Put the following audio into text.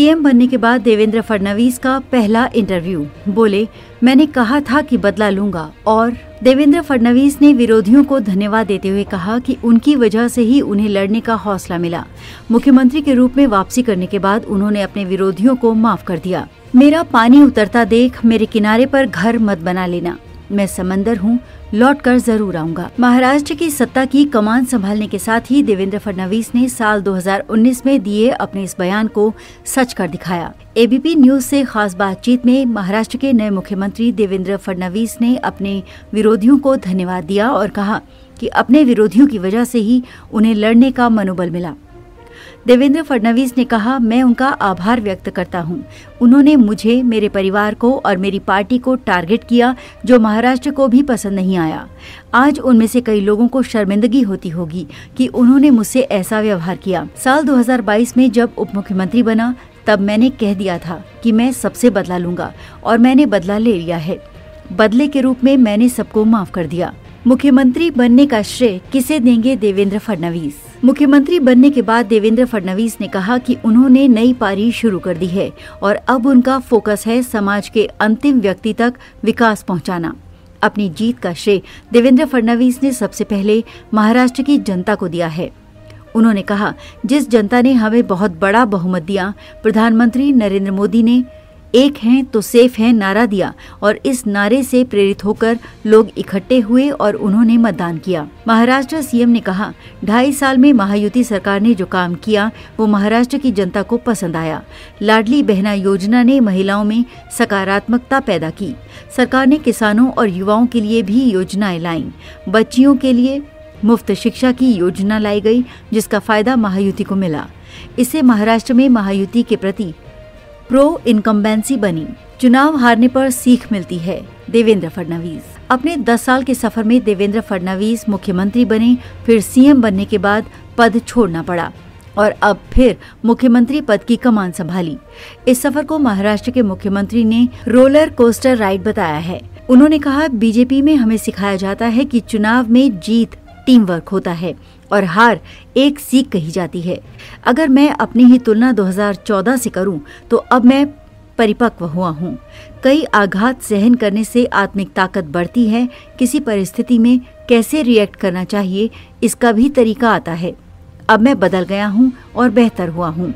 CM बनने के बाद देवेंद्र फडणवीस का पहला इंटरव्यू। बोले, मैंने कहा था कि बदला लूंगा। और देवेंद्र फडणवीस ने विरोधियों को धन्यवाद देते हुए कहा कि उनकी वजह से ही उन्हें लड़ने का हौसला मिला। मुख्यमंत्री के रूप में वापसी करने के बाद उन्होंने अपने विरोधियों को माफ कर दिया। मेरा पानी उतरता देख मेरे किनारे पर घर मत बना लेना, मैं समंदर हूँ, लौट कर जरूर आऊंगा। महाराष्ट्र की सत्ता की कमान संभालने के साथ ही देवेंद्र फडणवीस ने साल 2019 में दिए अपने इस बयान को सच कर दिखाया। एबीपी न्यूज से खास बातचीत में महाराष्ट्र के नए मुख्यमंत्री देवेंद्र फडणवीस ने अपने विरोधियों को धन्यवाद दिया और कहा कि अपने विरोधियों की वजह से ही उन्हें लड़ने का मनोबल मिला। देवेंद्र फडणवीस ने कहा, मैं उनका आभार व्यक्त करता हूं। उन्होंने मुझे, मेरे परिवार को और मेरी पार्टी को टारगेट किया, जो महाराष्ट्र को भी पसंद नहीं आया। आज उनमें से कई लोगों को शर्मिंदगी होती होगी कि उन्होंने मुझसे ऐसा व्यवहार किया। साल 2022 में जब उप मुख्यमंत्री बना, तब मैंने कह दिया था कि मैं सबसे बदला लूंगा और मैंने बदला ले लिया है। बदले के रूप में मैंने सबको माफ कर दिया। मुख्यमंत्री बनने का श्रेय किसे देंगे देवेंद्र फडणवीस? मुख्यमंत्री बनने के बाद देवेंद्र फडणवीस ने कहा कि उन्होंने नई पारी शुरू कर दी है और अब उनका फोकस है समाज के अंतिम व्यक्ति तक विकास पहुंचाना। अपनी जीत का श्रेय देवेंद्र फडणवीस ने सबसे पहले महाराष्ट्र की जनता को दिया है। उन्होंने कहा, जिस जनता ने हमें बहुत बड़ा बहुमत दिया, प्रधानमंत्री नरेंद्र मोदी ने एक हैं तो सेफ हैं नारा दिया और इस नारे से प्रेरित होकर लोग इकट्ठे हुए और उन्होंने मतदान किया। महाराष्ट्र सीएम ने कहा, 2.5 साल में महायुति सरकार ने जो काम किया वो महाराष्ट्र की जनता को पसंद आया। लाडली बहना योजना ने महिलाओं में सकारात्मकता पैदा की। सरकार ने किसानों और युवाओं के लिए भी योजनाएं लाईं। बच्चियों के लिए मुफ्त शिक्षा की योजना लाई गई, जिसका फायदा महायुति को मिला। इससे महाराष्ट्र में महायुति के प्रति प्रो इनकम्बेंसी बनी। चुनाव हारने पर सीख मिलती है, देवेंद्र फडणवीस। अपने 10 साल के सफर में देवेंद्र फडणवीस मुख्यमंत्री बने, फिर सीएम बनने के बाद पद छोड़ना पड़ा और अब फिर मुख्यमंत्री पद की कमान संभाली। इस सफर को महाराष्ट्र के मुख्यमंत्री ने रोलर कोस्टर राइड बताया है। उन्होंने कहा, बीजेपी में हमें सिखाया जाता है कि चुनाव में जीत टीम वर्क होता है और हार एक सीख कही जाती है। अगर मैं अपनी ही तुलना 2014 से करूं तो अब मैं परिपक्व हुआ हूं। कई आघात सहन करने से आत्मिक ताकत बढ़ती है। किसी परिस्थिति में कैसे रिएक्ट करना चाहिए, इसका भी तरीका आता है। अब मैं बदल गया हूं और बेहतर हुआ हूं।